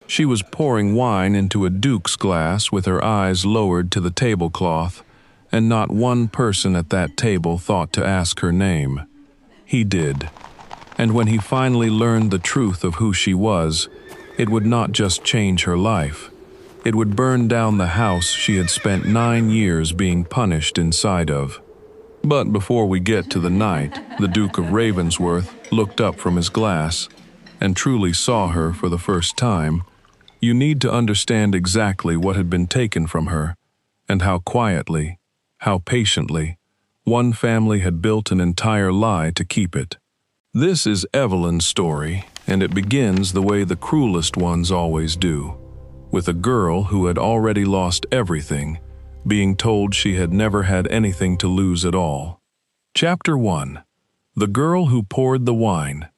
She was pouring wine into a Duke's glass with her eyes lowered to the tablecloth, and not one person at that table thought to ask her name. He did. And when he finally learned the truth of who she was, it would not just change her life. It would burn down the house she had spent 9 years being punished inside of. But before we get to the night, the Duke of Ravensworth looked up from his glass and truly saw her for the first time. You need to understand exactly what had been taken from her, and how quietly, how patiently, one family had built an entire lie to keep it. This is Evelyn's story, and it begins the way the cruelest ones always do, with a girl who had already lost everything, being told she had never had anything to lose at all. Chapter 1. The Girl Who Poured the Wine.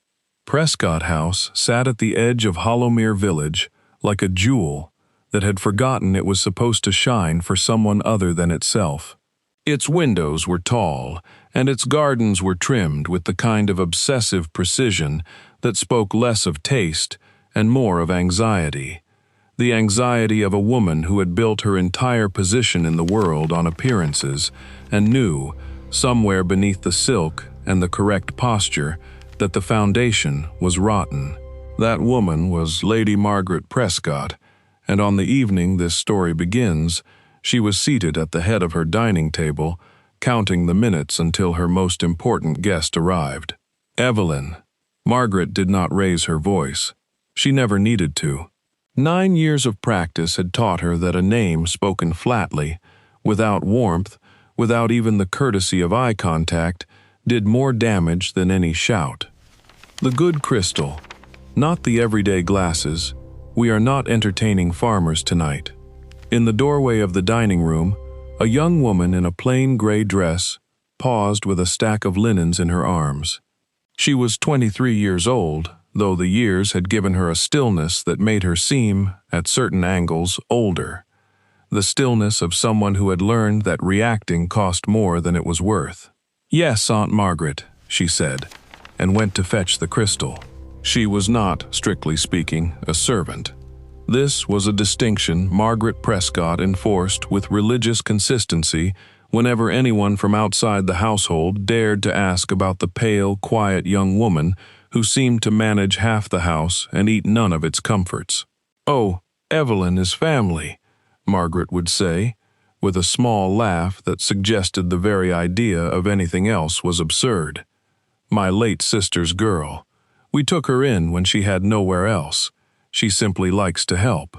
Prescott House sat at the edge of Hollowmere Village, like a jewel that had forgotten it was supposed to shine for someone other than itself. Its windows were tall, and its gardens were trimmed with the kind of obsessive precision that spoke less of taste and more of anxiety. The anxiety of a woman who had built her entire position in the world on appearances and knew, somewhere beneath the silk and the correct posture, that the foundation was rotten. That woman was Lady Margaret Prescott, and on the evening this story begins, she was seated at the head of her dining table, counting the minutes until her most important guest arrived. Evelyn. Margaret did not raise her voice. She never needed to. 9 years of practice had taught her that a name spoken flatly, without warmth, without even the courtesy of eye contact, did more damage than any shout. The good crystal. Not the everyday glasses. We are not entertaining farmers tonight. In the doorway of the dining room, a young woman in a plain gray dress paused with a stack of linens in her arms. She was 23 years old, though the years had given her a stillness that made her seem, at certain angles, older. The stillness of someone who had learned that reacting cost more than it was worth. "Yes, Aunt Margaret," she said, and went to fetch the crystal. She was not, strictly speaking, a servant. This was a distinction Margaret Prescott enforced with religious consistency whenever anyone from outside the household dared to ask about the pale, quiet young woman who seemed to manage half the house and eat none of its comforts. "Oh, Evelyn is family," Margaret would say, with a small laugh that suggested the very idea of anything else was absurd. "My late sister's girl. We took her in when she had nowhere else. She simply likes to help."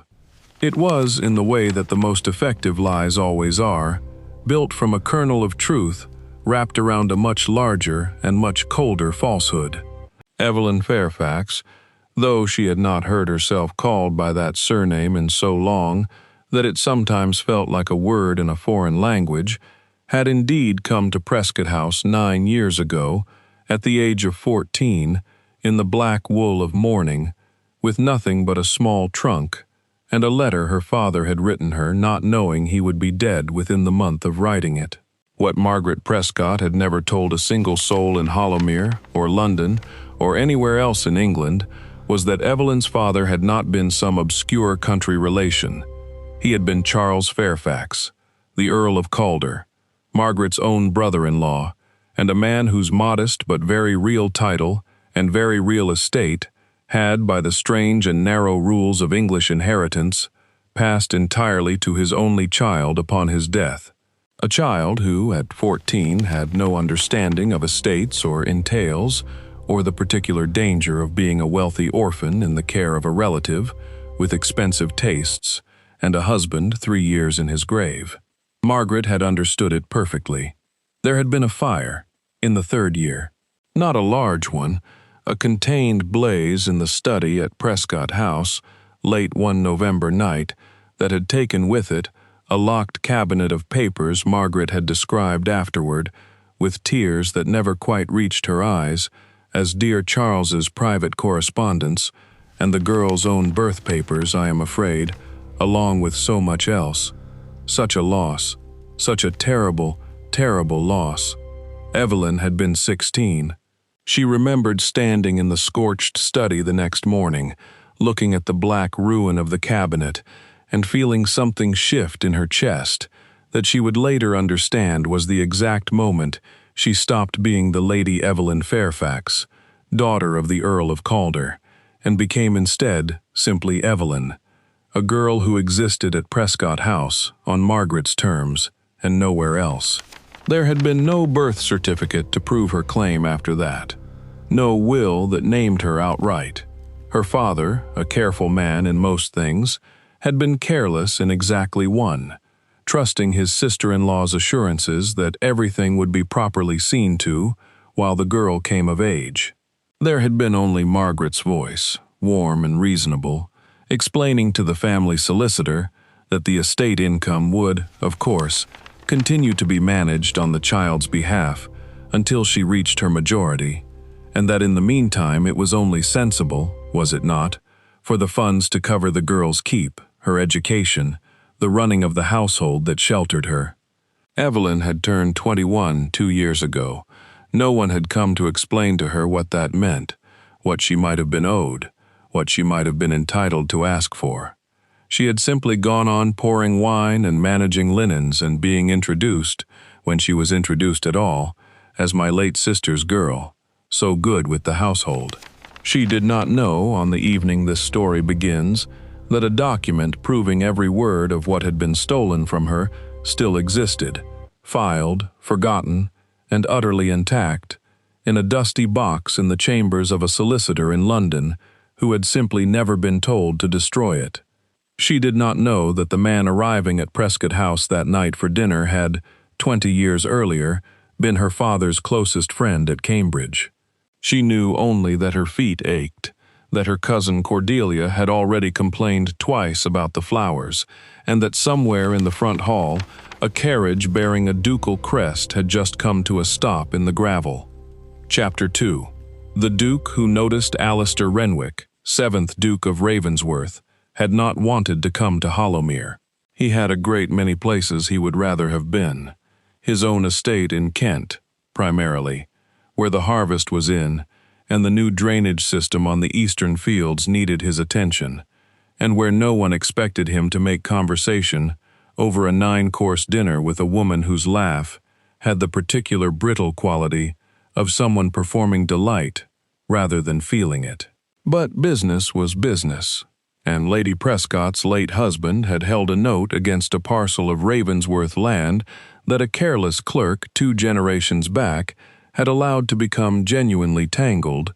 It was, in the way that the most effective lies always are, built from a kernel of truth wrapped around a much larger and much colder falsehood. Evelyn Fairfax, though she had not heard herself called by that surname in so long that it sometimes felt like a word in a foreign language, had indeed come to Prescott House 9 years ago, at the age of 14, in the black wool of mourning, with nothing but a small trunk, and a letter her father had written her, not knowing he would be dead within the month of writing it. What Margaret Prescott had never told a single soul in Hollowmere, or London, or anywhere else in England, was that Evelyn's father had not been some obscure country relation. He had been Charles Fairfax, the Earl of Calder, Margaret's own brother-in-law, and a man whose modest but very real title and very real estate had, by the strange and narrow rules of English inheritance, passed entirely to his only child upon his death. A child who, at 14, had no understanding of estates or entails, or the particular danger of being a wealthy orphan in the care of a relative, with expensive tastes, and a husband 3 years in his grave. Margaret had understood it perfectly. There had been a fire, in the 3rd year. Not a large one, a contained blaze in the study at Prescott House, late one November night, that had taken with it a locked cabinet of papers Margaret had described afterward, with tears that never quite reached her eyes, as dear Charles's private correspondence, and the girl's own birth papers, I am afraid, along with so much else. Such a loss, such a terrible, terrible loss. Evelyn had been 16. She remembered standing in the scorched study the next morning, looking at the black ruin of the cabinet and feeling something shift in her chest that she would later understand was the exact moment she stopped being the Lady Evelyn Fairfax, daughter of the Earl of Calder, and became instead simply Evelyn, a girl who existed at Prescott House on Margaret's terms and nowhere else. There had been no birth certificate to prove her claim after that, no will that named her outright. Her father, a careful man in most things, had been careless in exactly one, trusting his sister-in-law's assurances that everything would be properly seen to while the girl came of age. There had been only Margaret's voice, warm and reasonable, explaining to the family solicitor that the estate income would, of course, continue to be managed on the child's behalf until she reached her majority, and that in the meantime it was only sensible, was it not, for the funds to cover the girl's keep, her education, the running of the household that sheltered her. Evelyn had turned 21 2 years ago. No one had come to explain to her what that meant, what she might have been owed, what she might have been entitled to ask for. She had simply gone on pouring wine and managing linens and being introduced, when she was introduced at all, as my late sister's girl, so good with the household. She did not know, on the evening this story begins, that a document proving every word of what had been stolen from her still existed, filed, forgotten, and utterly intact, in a dusty box in the chambers of a solicitor in London who had simply never been told to destroy it. She did not know that the man arriving at Prescott House that night for dinner had, 20 years earlier, been her father's closest friend at Cambridge. She knew only that her feet ached, that her cousin Cordelia had already complained twice about the flowers, and that somewhere in the front hall, a carriage bearing a ducal crest had just come to a stop in the gravel. Chapter 2. The Duke who noticed Alistair Renwick, 7th Duke of Ravensworth, had not wanted to come to Hollowmere. He had a great many places he would rather have been. His own estate in Kent, primarily, where the harvest was in, and the new drainage system on the eastern fields needed his attention, and where no one expected him to make conversation over a 9-course dinner with a woman whose laugh had the particular brittle quality of someone performing delight rather than feeling it. But business was business, and Lady Prescott's late husband had held a note against a parcel of Ravensworth land that a careless clerk 2 generations back had allowed to become genuinely tangled,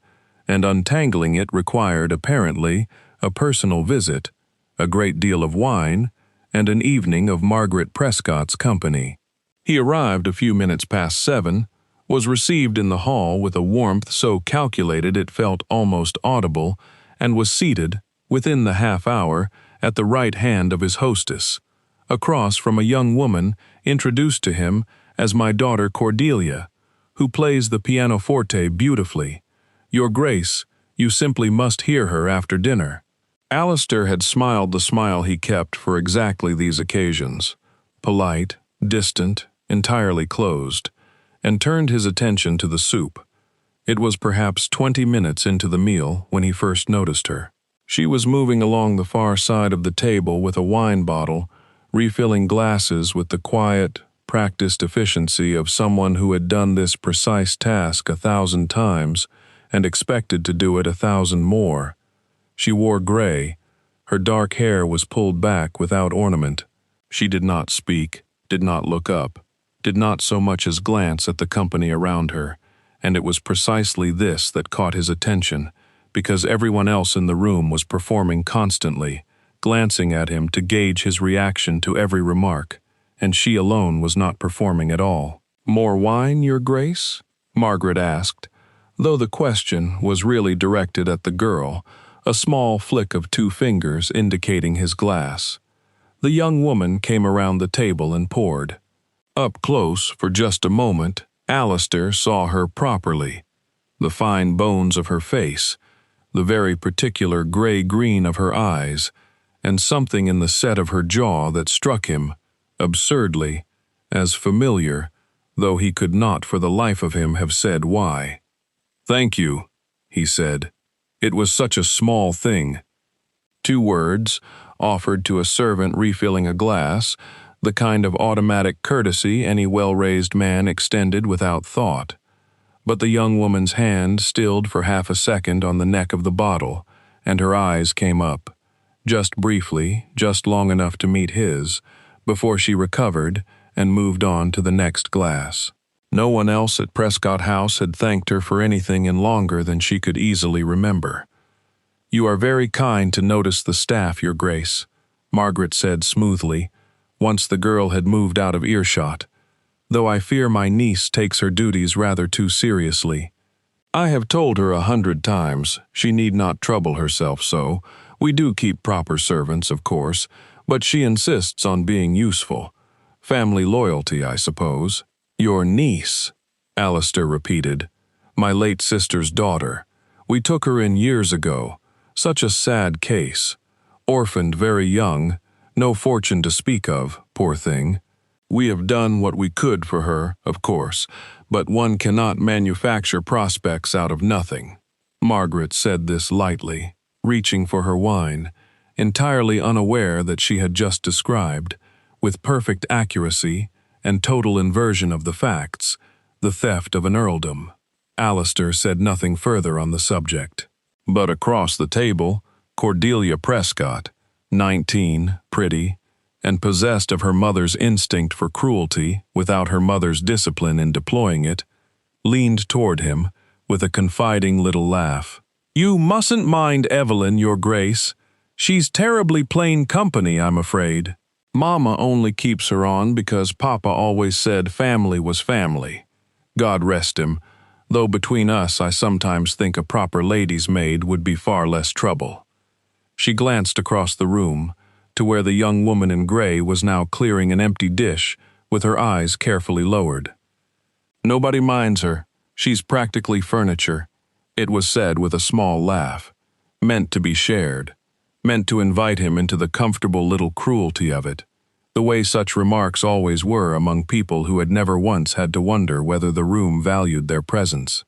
and untangling it required, apparently, a personal visit, a great deal of wine, and an evening of Margaret Prescott's company. He arrived a few minutes past 7, was received in the hall with a warmth so calculated it felt almost audible, and was seated, within the half-hour, at the right hand of his hostess, across from a young woman introduced to him as my daughter Cordelia, who plays the pianoforte beautifully. Your Grace, you simply must hear her after dinner. Alistair had smiled the smile he kept for exactly these occasions, polite, distant, entirely closed, and turned his attention to the soup. It was perhaps 20 minutes into the meal when he first noticed her. She was moving along the far side of the table with a wine bottle, refilling glasses with the quiet, practiced efficiency of someone who had done this precise task 1,000 times and expected to do it 1,000 more. She wore gray. Her dark hair was pulled back without ornament. She did not speak, did not look up, did not so much as glance at the company around her, and it was precisely this that caught his attention, because everyone else in the room was performing constantly, glancing at him to gauge his reaction to every remark, and she alone was not performing at all. "More wine, Your Grace?" Margaret asked, though the question was really directed at the girl, a small flick of 2 fingers indicating his glass. The young woman came around the table and poured. Up close, for just a moment, Alistair saw her properly. The fine bones of her face, the very particular gray-green of her eyes, and something in the set of her jaw that struck him, absurdly, as familiar, though he could not for the life of him have said why. "Thank you," he said. "It was such a small thing. 2 words, offered to a servant refilling a glass, the kind of automatic courtesy any well-raised man extended without thought. But the young woman's hand stilled for half a second on the neck of the bottle, and her eyes came up, just briefly, just long enough to meet his, before she recovered and moved on to the next glass. No one else at Prescott House had thanked her for anything in longer than she could easily remember. "You are very kind to notice the staff, Your Grace," Margaret said smoothly, once the girl had moved out of earshot, "though I fear my niece takes her duties rather too seriously. I have told her 100 times she need not trouble herself so. We do keep proper servants, of course, but she insists on being useful. Family loyalty, I suppose." "Your niece," Alistair repeated. "My late sister's daughter. We took her in years ago. Such a sad case. Orphaned very young, no fortune to speak of, poor thing. We have done what we could for her, of course, but one cannot manufacture prospects out of nothing." Margaret said this lightly, reaching for her wine, entirely unaware that she had just described, with perfect accuracy and total inversion of the facts, the theft of an earldom. Alistair said nothing further on the subject. But across the table, Cordelia Prescott, 19, pretty, and possessed of her mother's instinct for cruelty without her mother's discipline in deploying it, leaned toward him with a confiding little laugh. "You mustn't mind Evelyn, Your Grace. She's terribly plain company, I'm afraid. Mama only keeps her on because Papa always said family was family. God rest him, though between us I sometimes think a proper lady's maid would be far less trouble." She glanced across the room, to where the young woman in gray was now clearing an empty dish with her eyes carefully lowered. "Nobody minds her. She's practically furniture," it was said with a small laugh, meant to be shared, meant to invite him into the comfortable little cruelty of it, the way such remarks always were among people who had never once had to wonder whether the room valued their presence.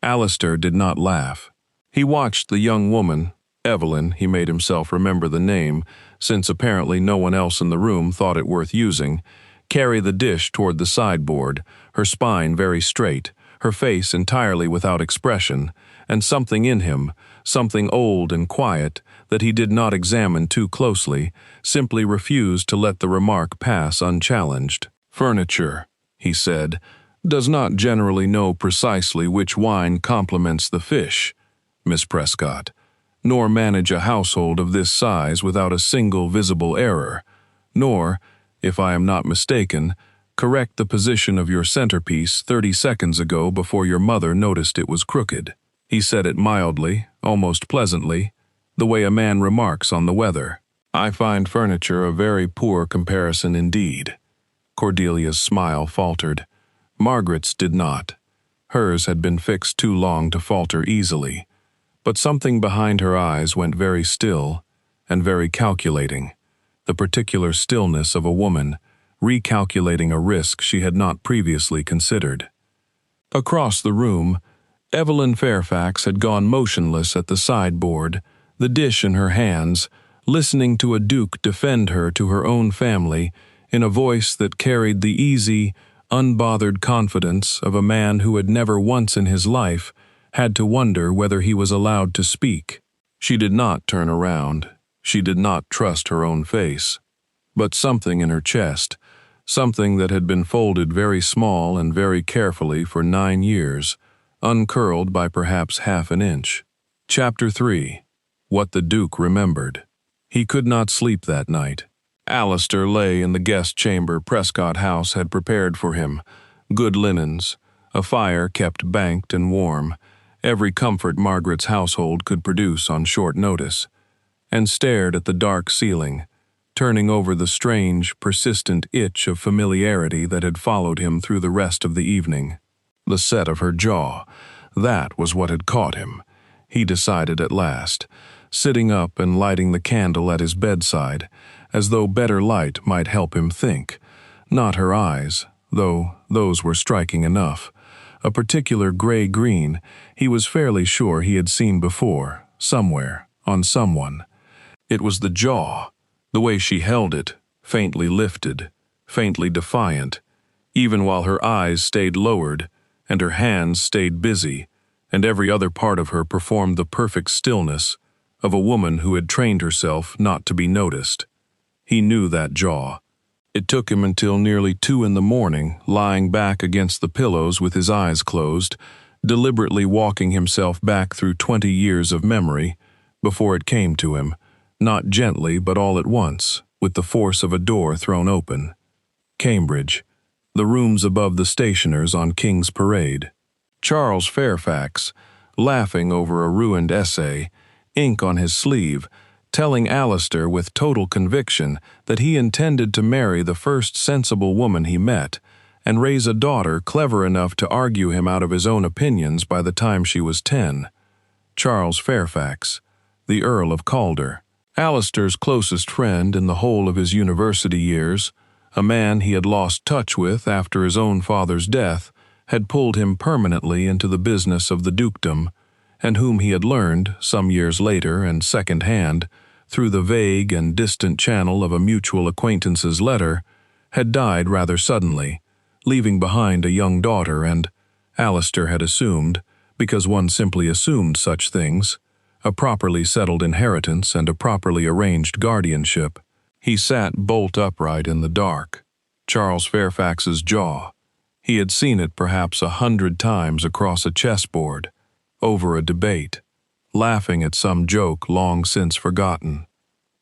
Alistair did not laugh. He watched the young woman, Evelyn, he made himself remember the name, since apparently no one else in the room thought it worth using, carry the dish toward the sideboard, her spine very straight, her face entirely without expression, and something in him, something old and quiet, that he did not examine too closely, simply refused to let the remark pass unchallenged. "Furniture," he said, "does not generally know precisely which wine complements the fish, Miss Prescott, nor manage a household of this size without a single visible error, nor, if I am not mistaken, correct the position of your centerpiece 30 seconds ago before your mother noticed it was crooked." He said it mildly, almost pleasantly, the way a man remarks on the weather. "I find furniture a very poor comparison indeed." Cordelia's smile faltered. Margaret's did not. Hers had been fixed too long to falter easily. But something behind her eyes went very still and very calculating, the particular stillness of a woman recalculating a risk she had not previously considered. Across the room, Evelyn Fairfax had gone motionless at the sideboard, the dish in her hands, listening to a duke defend her to her own family in a voice that carried the easy, unbothered confidence of a man who had never once in his life had to wonder whether he was allowed to speak. She did not turn around. She did not trust her own face. But something in her chest, something that had been folded very small and very carefully for 9 years, uncurled by perhaps half an inch. Chapter 3. What the Duke Remembered. He could not sleep that night. Alistair lay in the guest chamber Prescott House had prepared for him, good linens, a fire kept banked and warm, every comfort Margaret's household could produce on short notice, and stared at the dark ceiling, turning over the strange, persistent itch of familiarity that had followed him through the rest of the evening. The set of her jaw, that was what had caught him, he decided at last, sitting up and lighting the candle at his bedside, as though better light might help him think. Not her eyes, though those were striking enough. A particular gray-green he was fairly sure he had seen before, somewhere, on someone. It was the jaw, the way she held it, faintly lifted, faintly defiant, even while her eyes stayed lowered and her hands stayed busy, and every other part of her performed the perfect stillness of a woman who had trained herself not to be noticed. He knew that jaw. It took him until nearly 2 a.m, lying back against the pillows with his eyes closed, deliberately walking himself back through 20 years of memory, before it came to him, not gently but all at once, with the force of a door thrown open. Cambridge, the rooms above the stationers on King's Parade. Charles Fairfax, laughing over a ruined essay, ink on his sleeve, telling Alistair with total conviction that he intended to marry the first sensible woman he met, and raise a daughter clever enough to argue him out of his own opinions by the time she was 10. Charles Fairfax, the Earl of Calder, Alistair's closest friend in the whole of his university years, a man he had lost touch with after his own father's death, had pulled him permanently into the business of the dukedom, and whom he had learned, some years later and second-hand, through the vague and distant channel of a mutual acquaintance's letter, had died rather suddenly, leaving behind a young daughter and, Alistair had assumed, because one simply assumed such things, a properly settled inheritance and a properly arranged guardianship. He sat bolt upright in the dark. Charles Fairfax's jaw. He had seen it perhaps 100 times across a chessboard, over a debate, laughing at some joke long since forgotten.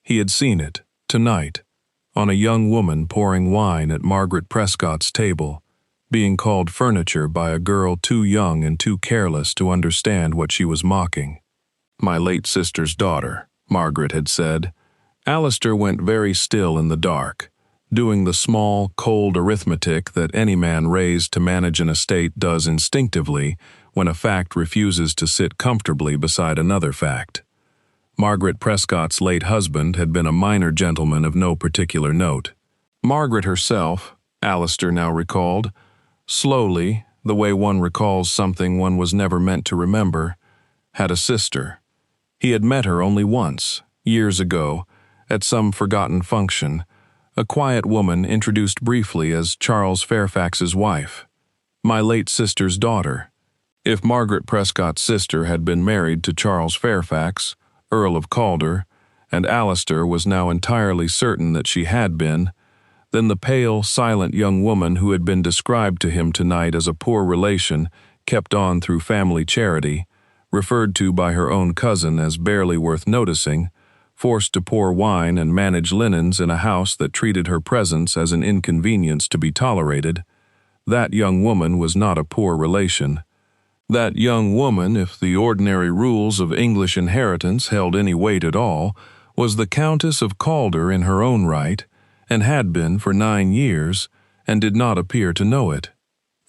He had seen it, tonight, on a young woman pouring wine at Margaret Prescott's table, being called furniture by a girl too young and too careless to understand what she was mocking. "My late sister's daughter," Margaret had said. Alistair went very still in the dark, doing the small, cold arithmetic that any man raised to manage an estate does instinctively when a fact refuses to sit comfortably beside another fact. Margaret Prescott's late husband had been a minor gentleman of no particular note. Margaret herself, Alistair now recalled, slowly, the way one recalls something one was never meant to remember, had a sister. He had met her only once, years ago, at some forgotten function, a quiet woman introduced briefly as Charles Fairfax's wife, my late sister's daughter. If Margaret Prescott's sister had been married to Charles Fairfax, Earl of Calder, and Alistair was now entirely certain that she had been, then the pale, silent young woman who had been described to him tonight as a poor relation, kept on through family charity, referred to by her own cousin as barely worth noticing, forced to pour wine and manage linens in a house that treated her presence as an inconvenience to be tolerated, that young woman was not a poor relation. That young woman, if the ordinary rules of English inheritance held any weight at all, was the Countess of Calder in her own right, and had been for 9 years, and did not appear to know it.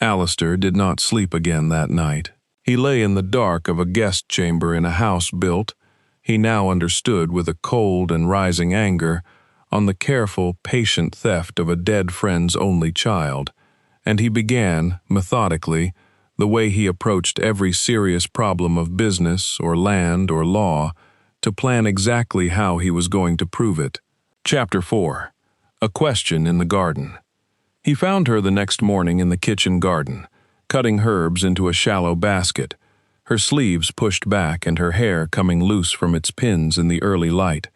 Alistair did not sleep again that night. He lay in the dark of a guest chamber in a house built, he now understood with a cold and rising anger, on the careful, patient theft of a dead friend's only child, and he began, methodically, the way he approached every serious problem of business or land or law, to plan exactly how he was going to prove it. Chapter 4. A Question in the Garden. He found her the next morning in the kitchen garden, cutting herbs into a shallow basket, her sleeves pushed back and her hair coming loose from its pins in the early light,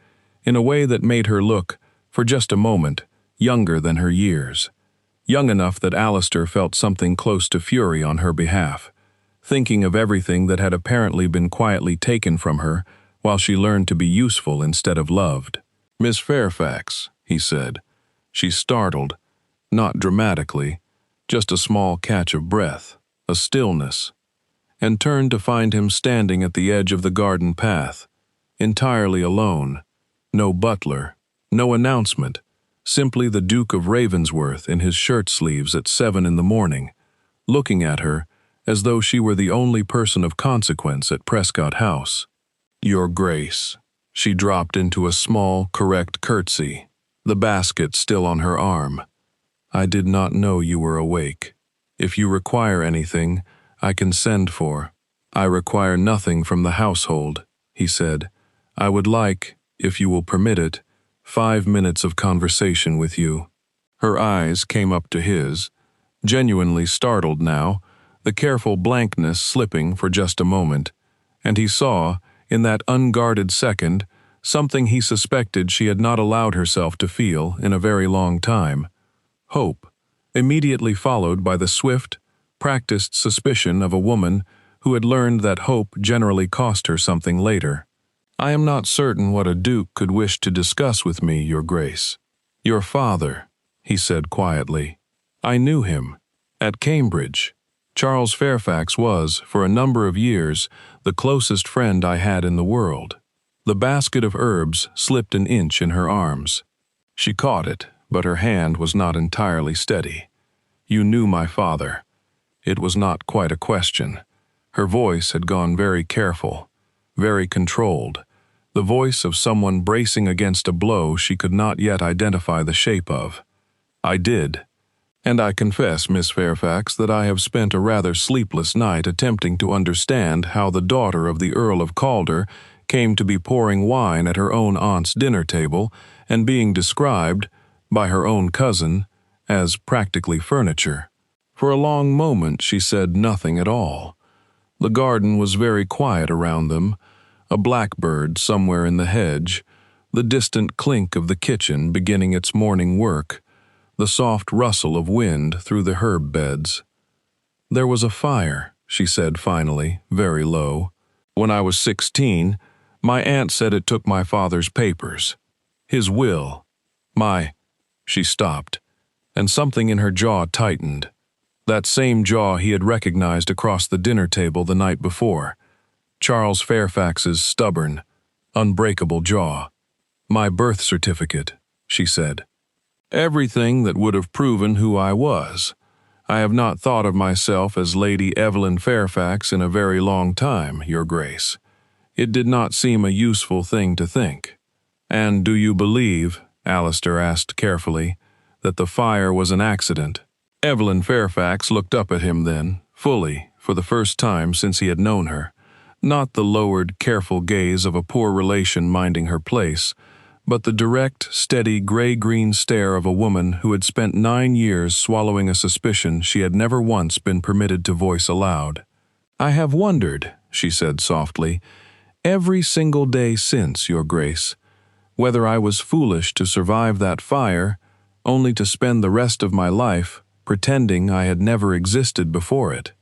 in a way that made her look, for just a moment, younger than her years. Young enough that Alistair felt something close to fury on her behalf, thinking of everything that had apparently been quietly taken from her while she learned to be useful instead of loved. "Miss Fairfax," he said. She startled, not dramatically, just a small catch of breath, a stillness, and turned to find him standing at the edge of the garden path, entirely alone, no butler, no announcement, simply the Duke of Ravensworth in his shirt sleeves at 7 a.m, looking at her as though she were the only person of consequence at Prescott House. "Your Grace." She dropped into a small, correct curtsy, the basket still on her arm. "I did not know you were awake. If you require anything, I can send for." "I require nothing from the household," he said. "I would like, if you will permit it, 5 minutes of conversation with you." Her eyes came up to his, genuinely startled now, the careful blankness slipping for just a moment, and he saw, in that unguarded second, something he suspected she had not allowed herself to feel in a very long time: hope, immediately followed by the swift, practiced suspicion of a woman who had learned that hope generally cost her something later. "I am not certain what a duke could wish to discuss with me, Your Grace." "Your father," he said quietly. "I knew him. At Cambridge. Charles Fairfax was, for a number of years, the closest friend I had in the world." The basket of herbs slipped an inch in her arms. She caught it, but her hand was not entirely steady. "You knew my father." It was not quite a question. Her voice had gone very careful, very controlled, the voice of someone bracing against a blow she could not yet identify the shape of. "I did. And I confess, Miss Fairfax, that I have spent a rather sleepless night attempting to understand how the daughter of the Earl of Calder came to be pouring wine at her own aunt's dinner table and being described, by her own cousin, as practically furniture." For a long moment she said nothing at all. The garden was very quiet around them, a blackbird somewhere in the hedge, the distant clink of the kitchen beginning its morning work, the soft rustle of wind through the herb beds. "There was a fire," she said finally, very low. "When I was 16, my aunt said it took my father's papers. His will. She stopped, and something in her jaw tightened. That same jaw he had recognized across the dinner table the night before. Charles Fairfax's stubborn, unbreakable jaw. "My birth certificate," she said. "Everything that would have proven who I was. I have not thought of myself as Lady Evelyn Fairfax in a very long time, Your Grace. It did not seem a useful thing to think." "And do you believe," Alistair asked carefully, "that the fire was an accident?" Evelyn Fairfax looked up at him then, fully, for the first time since he had known her. Not the lowered, careful gaze of a poor relation minding her place, but the direct, steady, gray-green stare of a woman who had spent 9 years swallowing a suspicion she had never once been permitted to voice aloud. "I have wondered," she said softly, "every single day since, Your Grace, whether I was foolish to survive that fire, only to spend the rest of my life pretending I had never existed before it."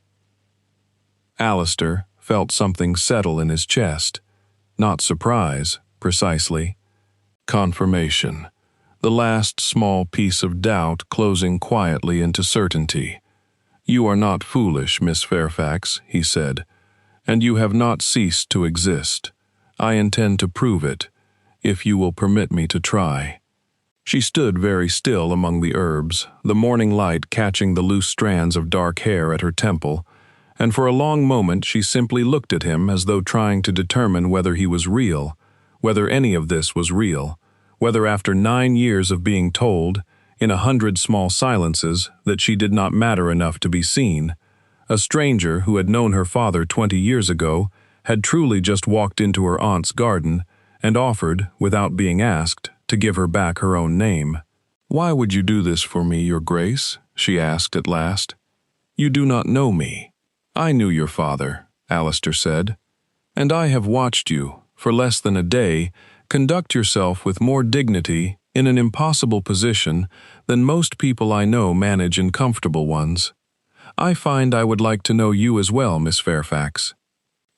Alistair felt something settle in his chest. Not surprise, precisely. Confirmation. The last small piece of doubt closing quietly into certainty. "You are not foolish, Miss Fairfax," he said, "and you have not ceased to exist. I intend to prove it, if you will permit me to try." She stood very still among the herbs, the morning light catching the loose strands of dark hair at her temple, and for a long moment she simply looked at him as though trying to determine whether he was real, whether any of this was real, whether after 9 years of being told, in 100 small silences, that she did not matter enough to be seen, a stranger who had known her father 20 years ago had truly just walked into her aunt's garden and offered, without being asked, to give her back her own name. "Why would you do this for me, Your Grace?" she asked at last. "You do not know me." "I knew your father," Alistair said, "and I have watched you, for less than a day, conduct yourself with more dignity in an impossible position than most people I know manage in comfortable ones. I find I would like to know you as well, Miss Fairfax.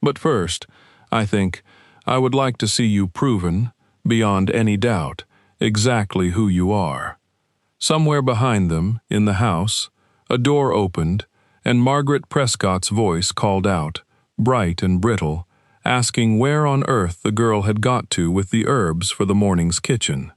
But first, I think, I would like to see you proven, beyond any doubt, exactly who you are." Somewhere behind them, in the house, a door opened, and Margaret Prescott's voice called out, bright and brittle, asking where on earth the girl had got to with the herbs for the morning's kitchen.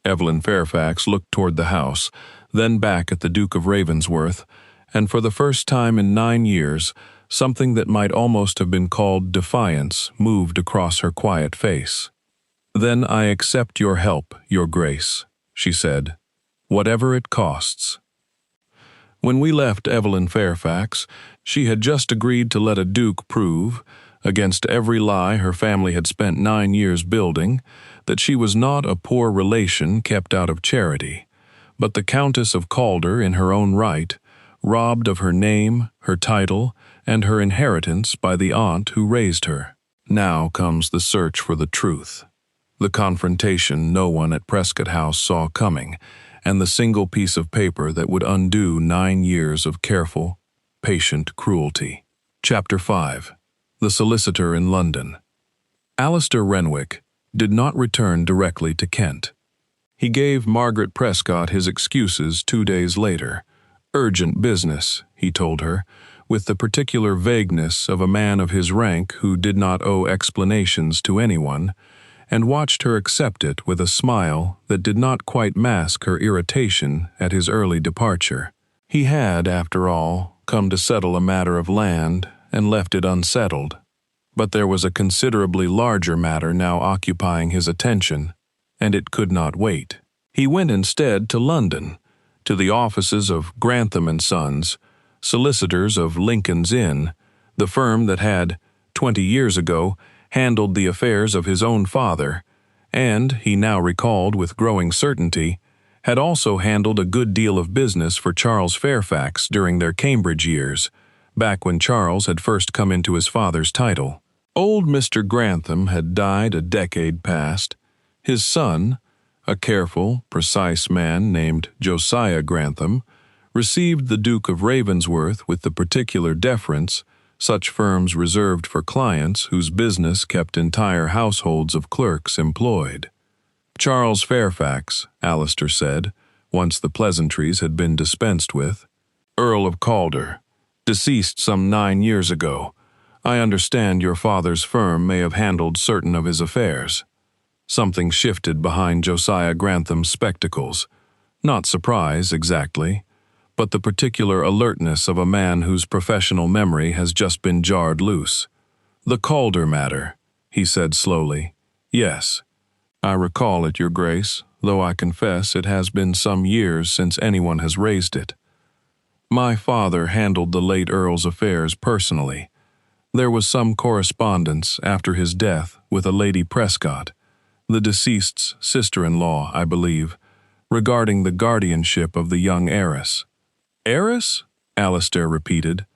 Evelyn Fairfax looked toward the house, then back at the Duke of Ravensworth, and for the first time in 9 years, something that might almost have been called defiance moved across her quiet face. "Then I accept your help, Your Grace," she said, "whatever it costs." When we left Evelyn Fairfax, she had just agreed to let a duke prove, against every lie her family had spent 9 years building, that she was not a poor relation kept out of charity, but the Countess of Calder in her own right, robbed of her name, her title, and her inheritance by the aunt who raised her. Now comes the search for the truth, the confrontation no one at Prescott House saw coming, and the single piece of paper that would undo 9 years of careful, patient cruelty. Chapter 5. The Solicitor in London. Alistair Renwick did not return directly to Kent. He gave Margaret Prescott his excuses 2 days later. Urgent business, he told her, with the particular vagueness of a man of his rank who did not owe explanations to anyone, and watched her accept it with a smile that did not quite mask her irritation at his early departure. He had, after all, come to settle a matter of land and left it unsettled, but there was a considerably larger matter now occupying his attention, and it could not wait. He went instead to London, to the offices of Grantham and Sons, solicitors of Lincoln's Inn, the firm that had, 20 years ago, handled the affairs of his own father, and, he now recalled with growing certainty, had also handled a good deal of business for Charles Fairfax during their Cambridge years, back when Charles had first come into his father's title. Old Mr. Grantham had died a decade past. His son, a careful, precise man named Josiah Grantham, received the Duke of Ravensworth with the particular deference such firms reserved for clients whose business kept entire households of clerks employed. Charles Fairfax, Alistair said, once the pleasantries had been dispensed with, Earl of Calder, deceased some 9 years ago. I understand your father's firm may have handled certain of his affairs. Something shifted behind Josiah Grantham's spectacles. Not surprise, exactly, but the particular alertness of a man whose professional memory has just been jarred loose. The Calder matter, he said slowly. Yes, I recall it, Your Grace, though I confess it has been some years since anyone has raised it. My father handled the late Earl's affairs personally. There was some correspondence after his death with a Lady Prescott, the deceased's sister-in-law, I believe, regarding the guardianship of the young heiress. Heiress? Alistair repeated.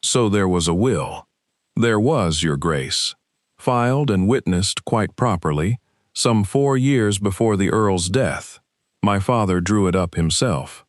So there was a will. There was, Your Grace. Filed and witnessed quite properly, some 4 years before the Earl's death. My father drew it up himself.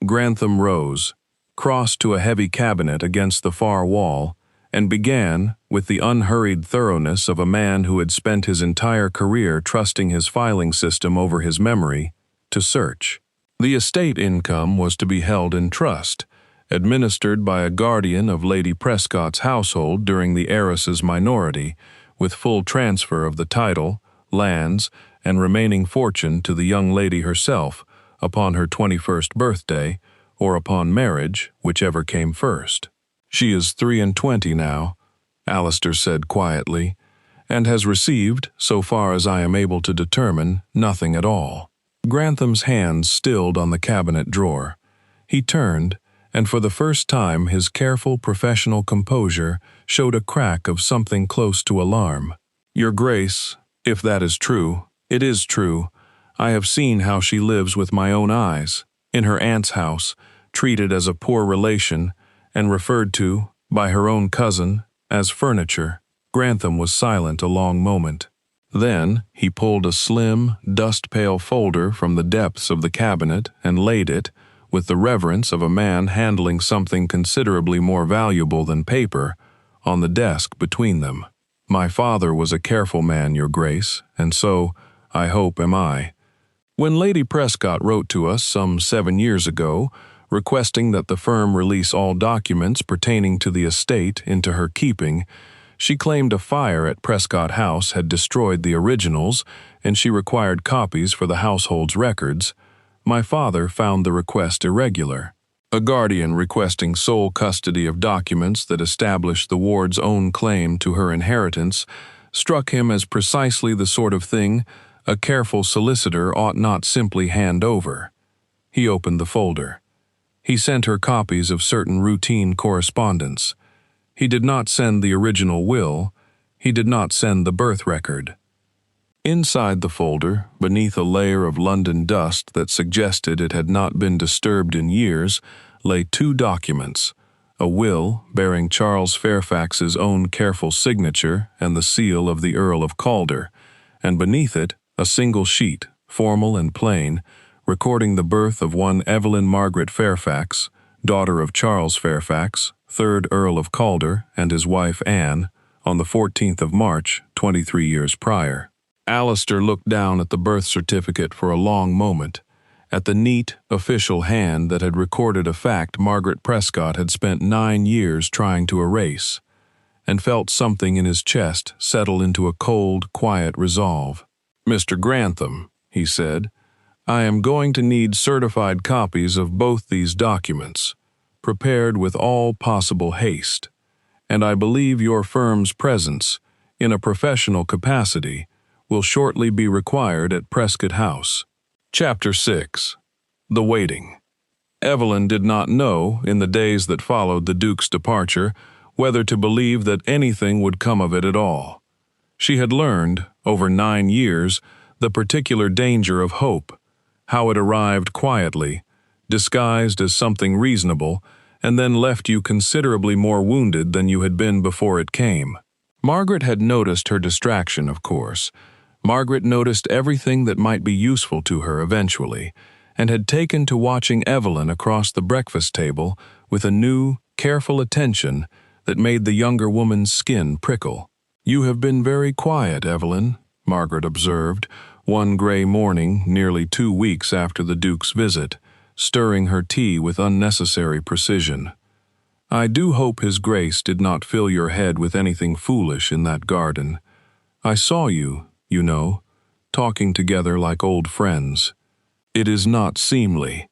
Grantham rose, crossed to a heavy cabinet against the far wall, and began, with the unhurried thoroughness of a man who had spent his entire career trusting his filing system over his memory, to search. The estate income was to be held in trust, administered by a guardian of Lady Prescott's household during the heiress's minority, with full transfer of the title, lands, and remaining fortune to the young lady herself upon her 21st birthday, or upon marriage, whichever came first. She is 23 now, Alistair said quietly, and has received, so far as I am able to determine, nothing at all. Grantham's hands stilled on the cabinet drawer. He turned, and for the first time his careful professional composure showed a crack of something close to alarm. Your Grace, if that is true, it is true. I have seen how she lives with my own eyes, in her aunt's house, treated as a poor relation, and referred to, by her own cousin, as furniture. Grantham was silent a long moment. Then he pulled a slim, dust-pale folder from the depths of the cabinet and laid it, with the reverence of a man handling something considerably more valuable than paper, on the desk between them. My father was a careful man, Your Grace, and so, I hope, am I. When Lady Prescott wrote to us some 7 years ago, requesting that the firm release all documents pertaining to the estate into her keeping, she claimed a fire at Prescott House had destroyed the originals, and she required copies for the household's records. My father found the request irregular. A guardian requesting sole custody of documents that established the ward's own claim to her inheritance struck him as precisely the sort of thing a careful solicitor ought not simply hand over. He opened the folder. He sent her copies of certain routine correspondence. He did not send the original will. He did not send the birth record. Inside the folder, beneath a layer of London dust that suggested it had not been disturbed in years, lay two documents: a will bearing Charles Fairfax's own careful signature and the seal of the Earl of Calder, and beneath it a single sheet, formal and plain, recording the birth of one Evelyn Margaret Fairfax, daughter of Charles Fairfax, 3rd Earl of Calder, and his wife Anne, on the 14th of March, 23 years prior. Alistair looked down at the birth certificate for a long moment, at the neat, official hand that had recorded a fact Margaret Prescott had spent 9 years trying to erase, and felt something in his chest settle into a cold, quiet resolve. "Mr. Grantham," he said, "I am going to need certified copies of both these documents, prepared with all possible haste, and I believe your firm's presence, in a professional capacity, will shortly be required at Prescott House." Chapter 6. The Waiting. Evelyn did not know, in the days that followed the Duke's departure, whether to believe that anything would come of it at all. She had learned, over 9 years, the particular danger of hope, how it arrived quietly, disguised as something reasonable, and then left you considerably more wounded than you had been before it came. Margaret had noticed her distraction, of course. Margaret noticed everything that might be useful to her eventually, and had taken to watching Evelyn across the breakfast table with a new, careful attention that made the younger woman's skin prickle. "You have been very quiet, Evelyn," Margaret observed, one gray morning nearly 2 weeks after the Duke's visit, stirring her tea with unnecessary precision. "I do hope His Grace did not fill your head with anything foolish in that garden. I saw you, you know, talking together like old friends. It is not seemly,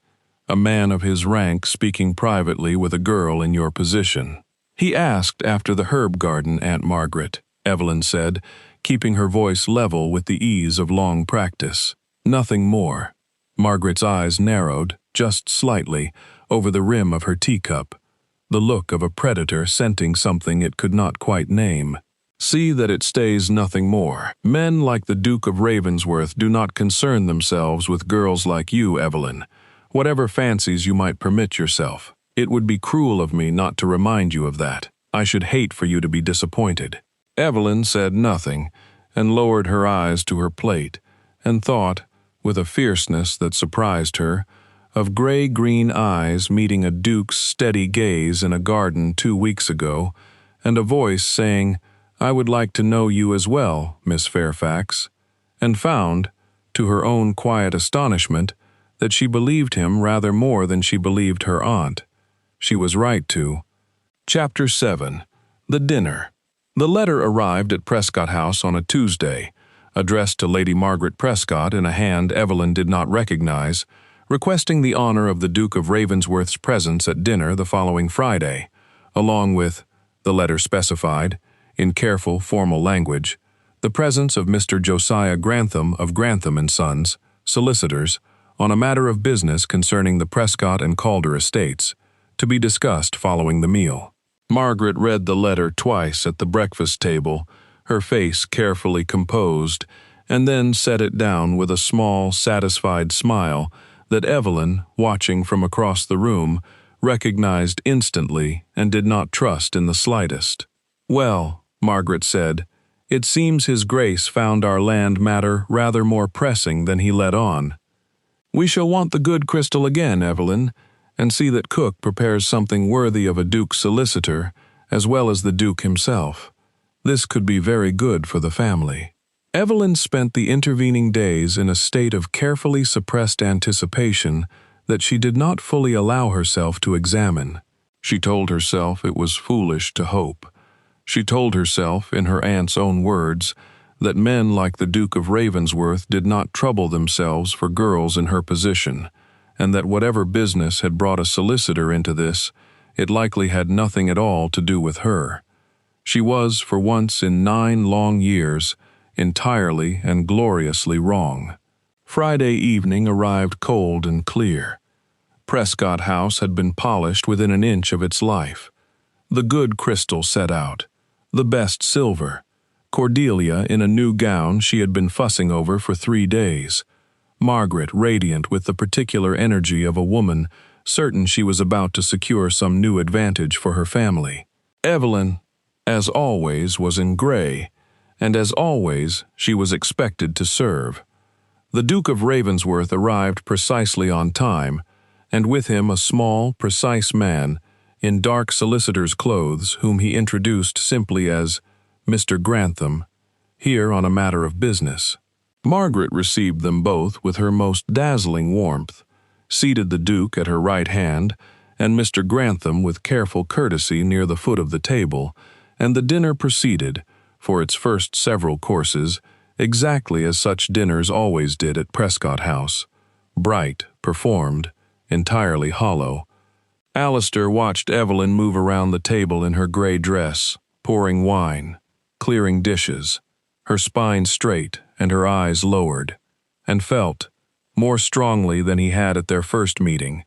a man of his rank speaking privately with a girl in your position." "He asked after the herb garden, Aunt Margaret," Evelyn said, keeping her voice level with the ease of long practice. "Nothing more." Margaret's eyes narrowed, just slightly, over the rim of her teacup, the look of a predator scenting something it could not quite name. "See that it stays nothing more. Men like the Duke of Ravensworth do not concern themselves with girls like you, Evelyn, whatever fancies you might permit yourself. It would be cruel of me not to remind you of that. I should hate for you to be disappointed." Evelyn said nothing, and lowered her eyes to her plate, and thought, with a fierceness that surprised her, of gray-green eyes meeting a duke's steady gaze in a garden 2 weeks ago, and a voice saying, "I would like to know you as well, Miss Fairfax," and found, to her own quiet astonishment, that she believed him rather more than she believed her aunt. She was right to. Chapter 7. The Dinner. The letter arrived at Prescott House on a Tuesday, addressed to Lady Margaret Prescott in a hand Evelyn did not recognize, requesting the honor of the Duke of Ravensworth's presence at dinner the following Friday, along with, the letter specified, in careful, formal language, the presence of Mr. Josiah Grantham of Grantham and Sons, solicitors, on a matter of business concerning the Prescott and Calder estates, to be discussed following the meal. Margaret read the letter twice at the breakfast table, her face carefully composed, and then set it down with a small, satisfied smile that Evelyn, watching from across the room, recognized instantly and did not trust in the slightest. "Well," Margaret said, "it seems His Grace found our land matter rather more pressing than he let on. We shall want the good crystal again, Evelyn, and see that Cook prepares something worthy of a Duke's solicitor, as well as the Duke himself. This could be very good for the family." Evelyn spent the intervening days in a state of carefully suppressed anticipation that she did not fully allow herself to examine. She told herself it was foolish to hope. She told herself, in her aunt's own words, that men like the Duke of Ravensworth did not trouble themselves for girls in her position, and that whatever business had brought a solicitor into this, it likely had nothing at all to do with her. She was, for once in 9 long years, entirely and gloriously wrong. Friday evening arrived cold and clear. Prescott House had been polished within an inch of its life. The good crystal set out, the best silver, Cordelia in a new gown she had been fussing over for 3 days. Margaret radiant with the particular energy of a woman, certain she was about to secure some new advantage for her family. Evelyn, as always, was in gray, and as always, she was expected to serve. The Duke of Ravensworth arrived precisely on time, and with him a small, precise man in dark solicitor's clothes whom he introduced simply as Mr. Grantham, here on a matter of business. Margaret received them both with her most dazzling warmth, seated the Duke at her right hand, and Mr. Grantham with careful courtesy near the foot of the table, and the dinner proceeded, for its first several courses, exactly as such dinners always did at Prescott House, bright, performed, entirely hollow. Alistair watched Evelyn move around the table in her gray dress, pouring wine, clearing dishes, her spine straight and her eyes lowered, and felt, more strongly than he had at their first meeting,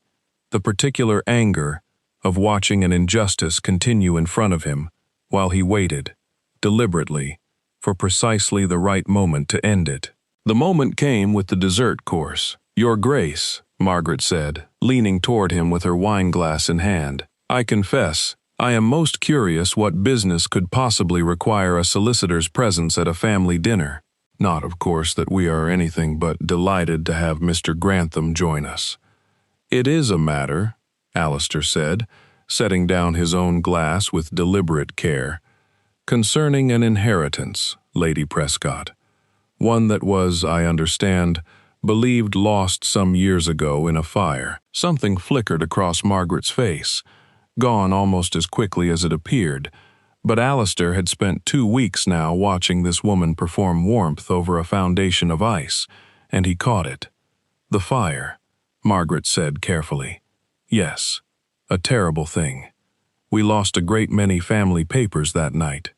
the particular anger of watching an injustice continue in front of him while he waited, deliberately, for precisely the right moment to end it. The moment came with the dessert course. "Your Grace," Margaret said, leaning toward him with her wine-glass in hand, "I confess, I am most curious what business could possibly require a solicitor's presence at a family dinner. Not, of course, that we are anything but delighted to have Mr. Grantham join us." "It is a matter," Alistair said, setting down his own glass with deliberate care, "concerning an inheritance, Lady Prescott. One that was, I understand, believed lost some years ago in a fire." Something flickered across Margaret's face, gone almost as quickly as it appeared, but Alistair had spent 2 weeks now watching this woman perform warmth over a foundation of ice, and he caught it. "The fire," Margaret said carefully. "Yes, a terrible thing. We lost a great many family papers that night."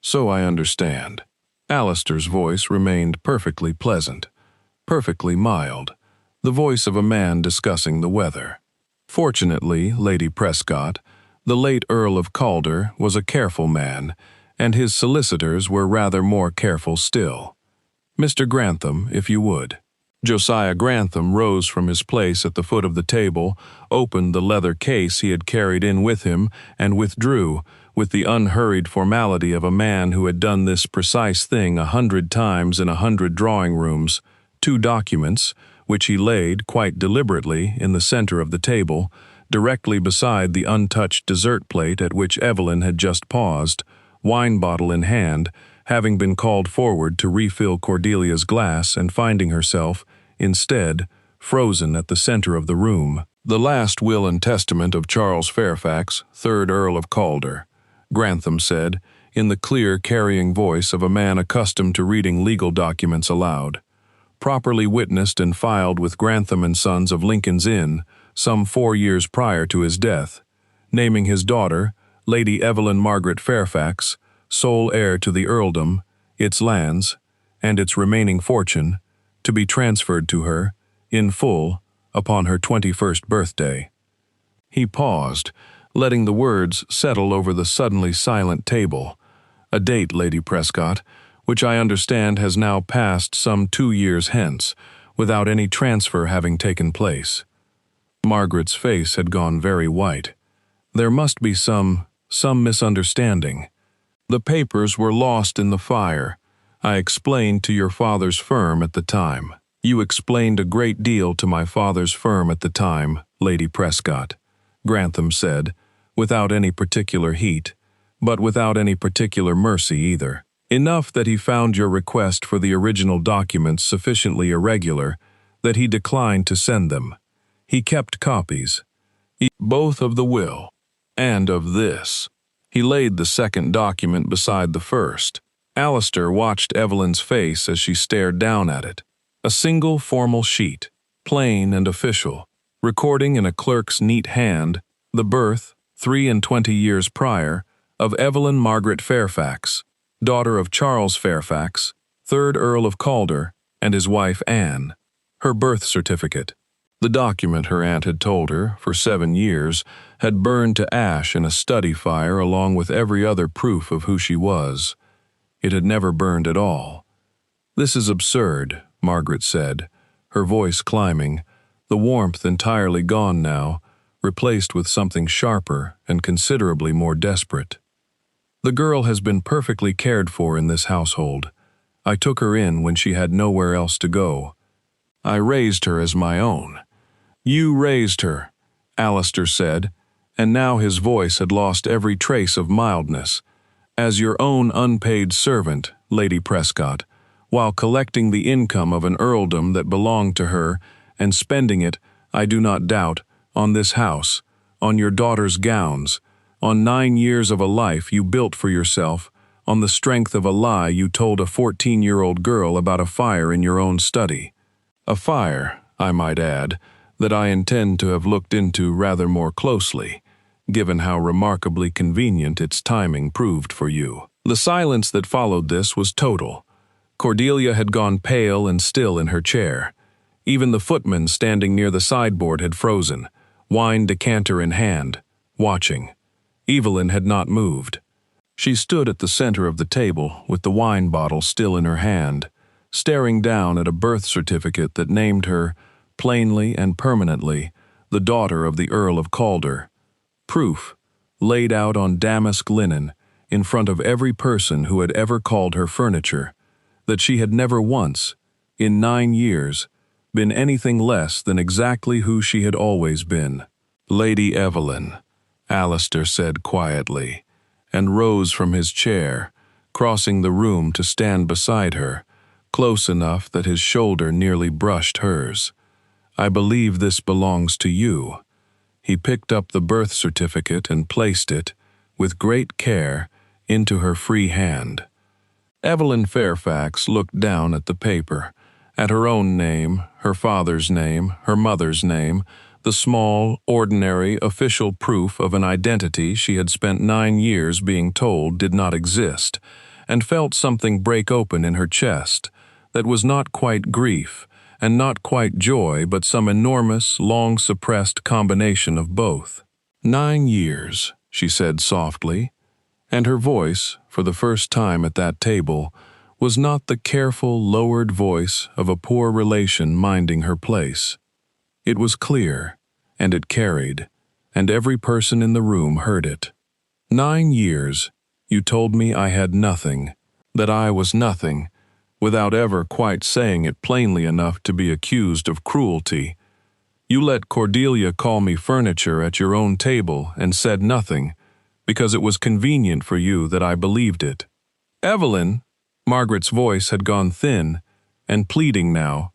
"So I understand." Alistair's voice remained perfectly pleasant, perfectly mild, the voice of a man discussing the weather. "Fortunately, Lady Prescott, the late Earl of Calder was a careful man, and his solicitors were rather more careful still. Mr. Grantham, if you would." Josiah Grantham rose from his place at the foot of the table, opened the leather case he had carried in with him, and withdrew, with the unhurried formality of a man who had done this precise thing 100 times in 100 drawing rooms, 2 documents, which he laid, quite deliberately, in the center of the table, directly beside the untouched dessert plate at which Evelyn had just paused, wine bottle in hand, having been called forward to refill Cordelia's glass and finding herself, instead, frozen at the center of the room. "The last will and testament of Charles Fairfax, 3rd Earl of Calder," Grantham said, in the clear, carrying voice of a man accustomed to reading legal documents aloud. "Properly witnessed and filed with Grantham and Sons of Lincoln's Inn, some 4 years prior to his death, naming his daughter, Lady Evelyn Margaret Fairfax, sole heir to the earldom, its lands, and its remaining fortune, to be transferred to her, in full, upon her 21st birthday." He paused, letting the words settle over the suddenly silent table. "A date, Lady Prescott, which I understand has now passed some 2 years hence, without any transfer having taken place." Margaret's face had gone very white. "There must be some misunderstanding. The papers were lost in the fire. I explained to your father's firm at the time." "You explained a great deal to my father's firm at the time, Lady Prescott," Grantham said, without any particular heat, but without any particular mercy either. "Enough that he found your request for the original documents sufficiently irregular that he declined to send them. He kept copies, both of the will and of this." He laid the second document beside the first. Alistair watched Evelyn's face as she stared down at it. A single formal sheet, plain and official, recording in a clerk's neat hand the birth, 23 years prior, of Evelyn Margaret Fairfax, daughter of Charles Fairfax, 3rd Earl of Calder, and his wife Anne. Her birth certificate. The document, her aunt had told her, for 7 years, had burned to ash in a study fire along with every other proof of who she was. It had never burned at all. "This is absurd," Margaret said, her voice climbing, the warmth entirely gone now, replaced with something sharper and considerably more desperate. "The girl has been perfectly cared for in this household. I took her in when she had nowhere else to go. I raised her as my own." "You raised her," Alistair said, and now his voice had lost every trace of mildness. "As your own unpaid servant, Lady Prescott, while collecting the income of an earldom that belonged to her and spending it, I do not doubt, on this house, on your daughter's gowns, on 9 years of a life you built for yourself, on the strength of a lie you told a 14-year-old girl about a fire in your own study. A fire, I might add, that I intend to have looked into rather more closely, given how remarkably convenient its timing proved for you." The silence that followed this was total. Cordelia had gone pale and still in her chair. Even the footman standing near the sideboard had frozen, wine decanter in hand, watching. Evelyn had not moved. She stood at the center of the table with the wine bottle still in her hand, staring down at a birth certificate that named her, plainly and permanently, the daughter of the Earl of Calder. Proof, laid out on damask linen, in front of every person who had ever called her furniture, that she had never once, in 9 years, been anything less than exactly who she had always been. "Lady Evelyn," Alistair said quietly, and rose from his chair, crossing the room to stand beside her, close enough that his shoulder nearly brushed hers. "I believe this belongs to you." He picked up the birth certificate and placed it, with great care, into her free hand. Evelyn Fairfax looked down at the paper, at her own name, her father's name, her mother's name, the small, ordinary, official proof of an identity she had spent 9 years being told did not exist, and felt something break open in her chest that was not quite grief and not quite joy, but some enormous, long-suppressed combination of both. "9 years," she said softly, and her voice, for the first time at that table, was not the careful, lowered voice of a poor relation minding her place. It was clear, and it carried, and every person in the room heard it. 9 years, you told me I had nothing, that I was nothing, without ever quite saying it plainly enough to be accused of cruelty. You let Cordelia call me furniture at your own table and said nothing, because it was convenient for you that I believed it. "Evelyn," Margaret's voice had gone thin and pleading now.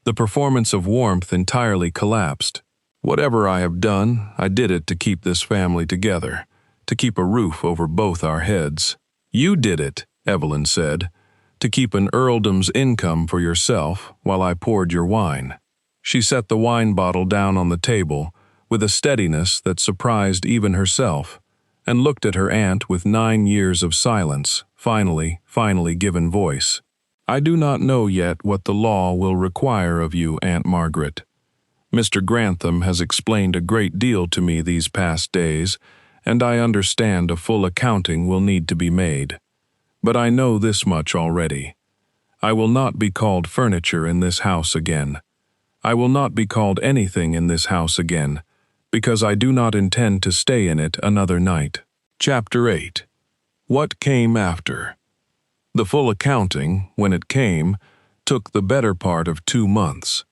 The performance of warmth entirely collapsed. "Whatever I have done, I did it to keep this family together, to keep a roof over both our heads." "You did it," Evelyn said, "to keep an earldom's income for yourself while I poured your wine." She set the wine bottle down on the table with a steadiness that surprised even herself, and looked at her aunt with 9 years of silence, finally given voice. "I do not know yet what the law will require of you, Aunt Margaret. Mr. Grantham has explained a great deal to me these past days, and I understand a full accounting will need to be made. But I know this much already. I will not be called furniture in this house again. I will not be called anything in this house again, because I do not intend to stay in it another night." Chapter 8. What came after? The full accounting, when it came, took the better part of 2 months.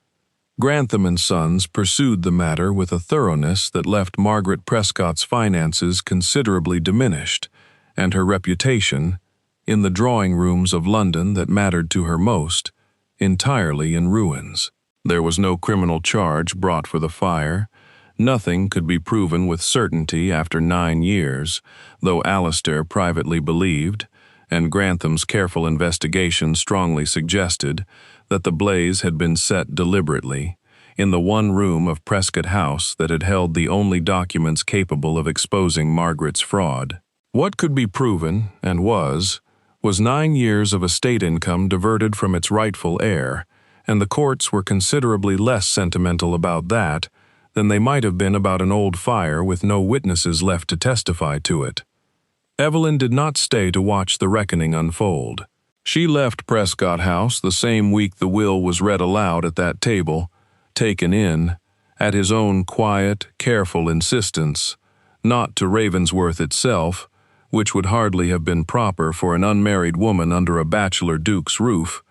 Grantham and Sons pursued the matter with a thoroughness that left Margaret Prescott's finances considerably diminished, and her reputation, in the drawing rooms of London that mattered to her most, entirely in ruins. There was no criminal charge brought for the fire. Nothing could be proven with certainty after 9 years, though Alistair privately believed, and Grantham's careful investigation strongly suggested, that the blaze had been set deliberately, in the one room of Prescott House that had held the only documents capable of exposing Margaret's fraud. What could be proven, and was 9 years of estate income diverted from its rightful heir, and the courts were considerably less sentimental about that than they might have been about an old fire with no witnesses left to testify to it. Evelyn did not stay to watch the reckoning unfold. She left Prescott House the same week the will was read aloud at that table, taken in, at his own quiet, careful insistence, not to Ravensworth itself, which would hardly have been proper for an unmarried woman under a bachelor duke's roof,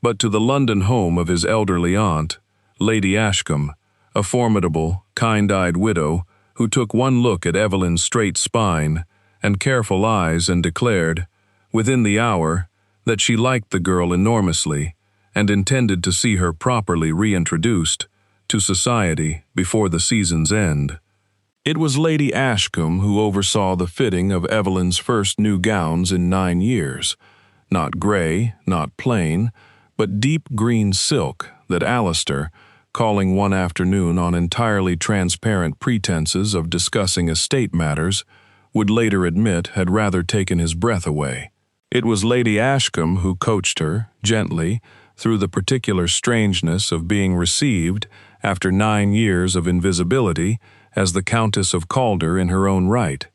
but to the London home of his elderly aunt, Lady Ashcombe, a formidable, kind-eyed widow who took one look at Evelyn's straight spine and careful eyes and declared, within the hour, that she liked the girl enormously and intended to see her properly reintroduced to society before the season's end. It was Lady Ashcombe who oversaw the fitting of Evelyn's first new gowns in 9 years, not gray, not plain, but deep green silk that Alistair, calling one afternoon on entirely transparent pretenses of discussing estate matters, would later admit had rather taken his breath away. It was Lady Ashcombe who coached her, gently, through the particular strangeness of being received, after 9 years of invisibility, as the Countess of Calder in her own right,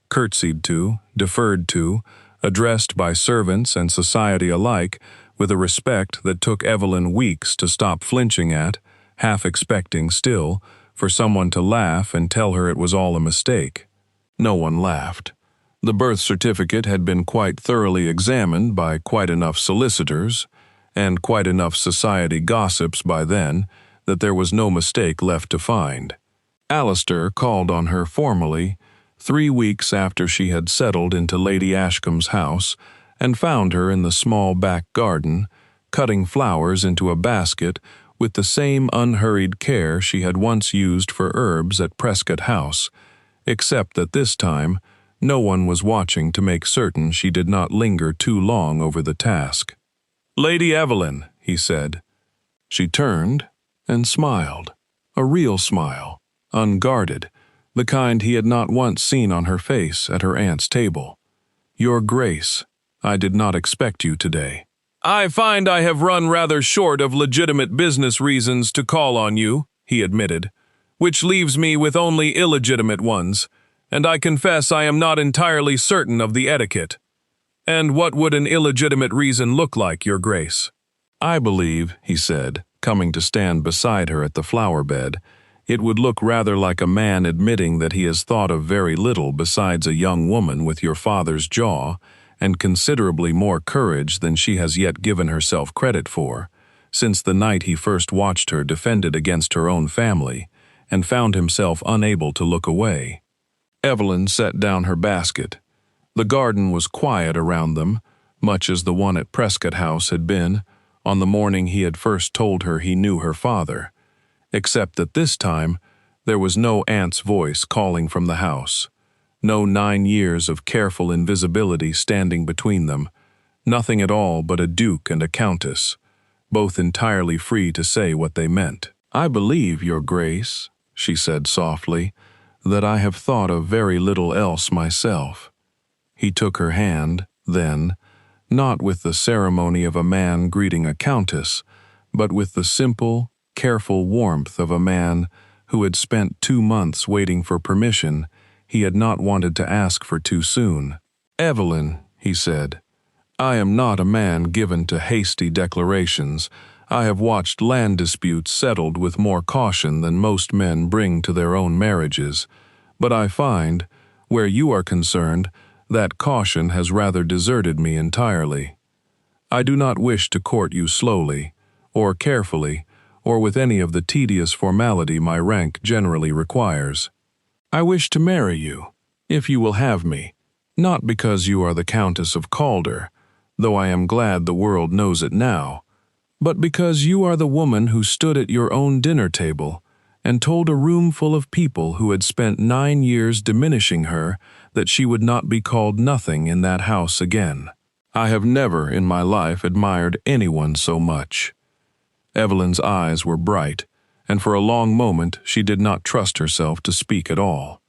curtsied to, deferred to, addressed by servants and society alike with a respect that took Evelyn weeks to stop flinching at, half expecting still for someone to laugh and tell her it was all a mistake. No one laughed. The birth certificate had been quite thoroughly examined by quite enough solicitors and quite enough society gossips by then that there was no mistake left to find. Alistair called on her formally 3 weeks after she had settled into Lady Ashcombe's house and found her in the small back garden, cutting flowers into a basket with the same unhurried care she had once used for herbs at Prescott House, except that this time no one was watching to make certain she did not linger too long over the task. "Lady Evelyn," he said. She turned and smiled, a real smile, unguarded, the kind he had not once seen on her face at her aunt's table. "Your Grace, I did not expect you today." "I find I have run rather short of legitimate business reasons to call on you," he admitted, "which leaves me with only illegitimate ones, and I confess I am not entirely certain of the etiquette. And what would an illegitimate reason look like, Your Grace?" "I believe," he said, coming to stand beside her at the flower bed, "it would look rather like a man admitting that he has thought of very little besides a young woman with your father's jaw, and considerably more courage than she has yet given herself credit for, since the night he first watched her defended against her own family, and found himself unable to look away." Evelyn set down her basket. The garden was quiet around them, much as the one at Prescott House had been, on the morning he had first told her he knew her father, except that this time there was no aunt's voice calling from the house, no 9 years of careful invisibility standing between them, nothing at all but a duke and a countess, both entirely free to say what they meant. "I believe, Your Grace," she said softly, "that I have thought of very little else myself." He took her hand, then, not with the ceremony of a man greeting a countess, but with the simple, careful warmth of a man who had spent 2 months waiting for permission he had not wanted to ask for too soon. "Evelyn," he said, "I am not a man given to hasty declarations. I have watched land disputes settled with more caution than most men bring to their own marriages, but I find, where you are concerned, that caution has rather deserted me entirely. I do not wish to court you slowly, or carefully, or with any of the tedious formality my rank generally requires. I wish to marry you, if you will have me, not because you are the Countess of Calder, though I am glad the world knows it now, but because you are the woman who stood at your own dinner table and told a room full of people who had spent 9 years diminishing her that she would not be called nothing in that house again. I have never in my life admired anyone so much." Evelyn's eyes were bright, and for a long moment she did not trust herself to speak at all.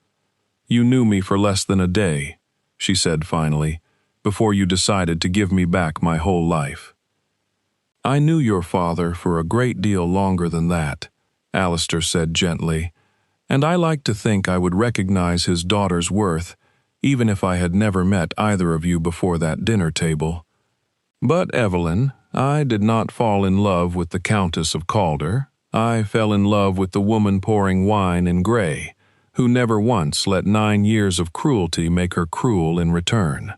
"You knew me for less than a day," she said finally, "before you decided to give me back my whole life." "I knew your father for a great deal longer than that," Alistair said gently, "and I like to think I would recognize his daughter's worth, even if I had never met either of you before that dinner table. But, Evelyn, I did not fall in love with the Countess of Calder. I fell in love with the woman pouring wine in gray, who never once let 9 years of cruelty make her cruel in return.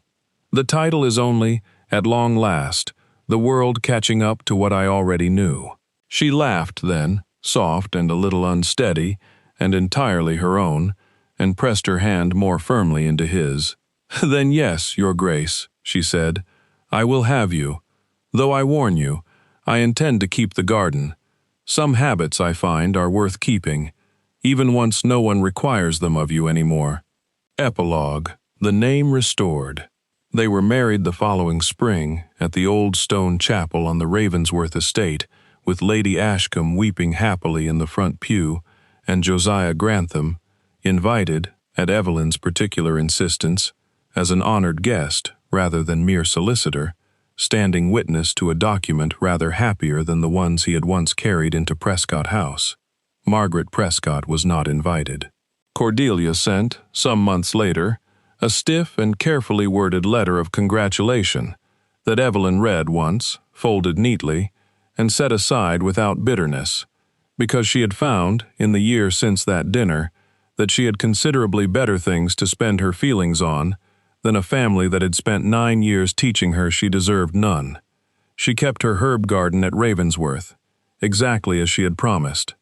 The title is only, at long last, the world catching up to what I already knew. She laughed then, soft and a little unsteady, and entirely her own, and pressed her hand more firmly into his. "Then yes, your grace," she said, "I will have you. Though I warn you, I intend to keep the garden. Some habits, I find, are worth keeping, even once no one requires them of you anymore." Epilogue. The name restored. They were married the following spring at the old stone chapel on the Ravensworth estate, with Lady Ashcombe weeping happily in the front pew, and Josiah Grantham, invited, at Evelyn's particular insistence, as an honored guest rather than mere solicitor, standing witness to a document rather happier than the ones he had once carried into Prescott House. Margaret Prescott was not invited. Cordelia sent, some months later, a stiff and carefully worded letter of congratulation that Evelyn read once, folded neatly, and set aside without bitterness, because she had found, in the year since that dinner, that she had considerably better things to spend her feelings on than a family that had spent 9 years teaching her she deserved none. She kept her herb garden at Ravensworth, exactly as she had promised.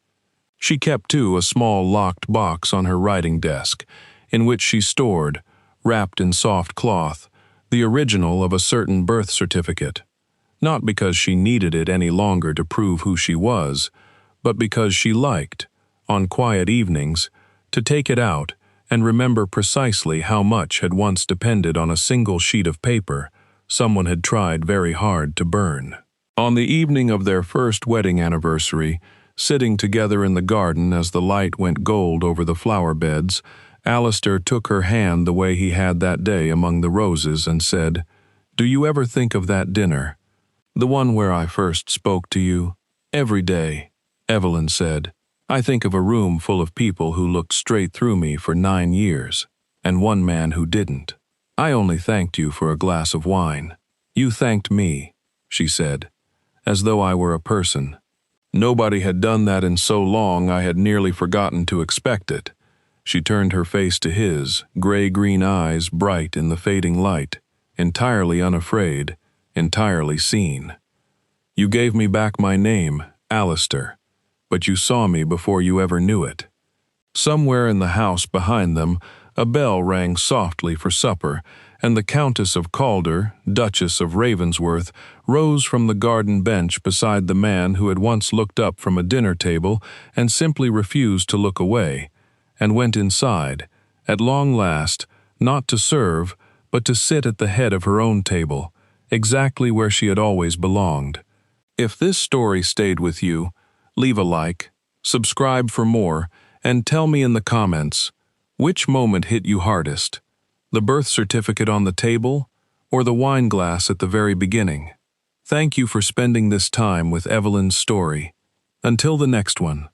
She kept, too, a small locked box on her writing desk, in which she stored, wrapped in soft cloth, the original of a certain birth certificate, not because she needed it any longer to prove who she was, but because she liked, on quiet evenings, to take it out and remember precisely how much had once depended on a single sheet of paper someone had tried very hard to burn. On the evening of their first wedding anniversary, sitting together in the garden as the light went gold over the flower beds, Alistair took her hand the way he had that day among the roses and said, "Do you ever think of that dinner? The one where I first spoke to you?" "Every day," Evelyn said. "I think of a room full of people who looked straight through me for 9 years, and one man who didn't. I only thanked you for a glass of wine. You thanked me," she said, "as though I were a person. Nobody had done that in so long I had nearly forgotten to expect it." She turned her face to his, gray-green eyes bright in the fading light, entirely unafraid, entirely seen. "You gave me back my name, Alistair, but you saw me before you ever knew it." Somewhere in the house behind them, a bell rang softly for supper, and the Countess of Calder, Duchess of Ravensworth, rose from the garden bench beside the man who had once looked up from a dinner table and simply refused to look away, and went inside, at long last, not to serve, but to sit at the head of her own table, exactly where she had always belonged. If this story stayed with you, leave a like, subscribe for more, and tell me in the comments, which moment hit you hardest? The birth certificate on the table, or the wine glass at the very beginning? Thank you for spending this time with Evelyn's story. Until the next one.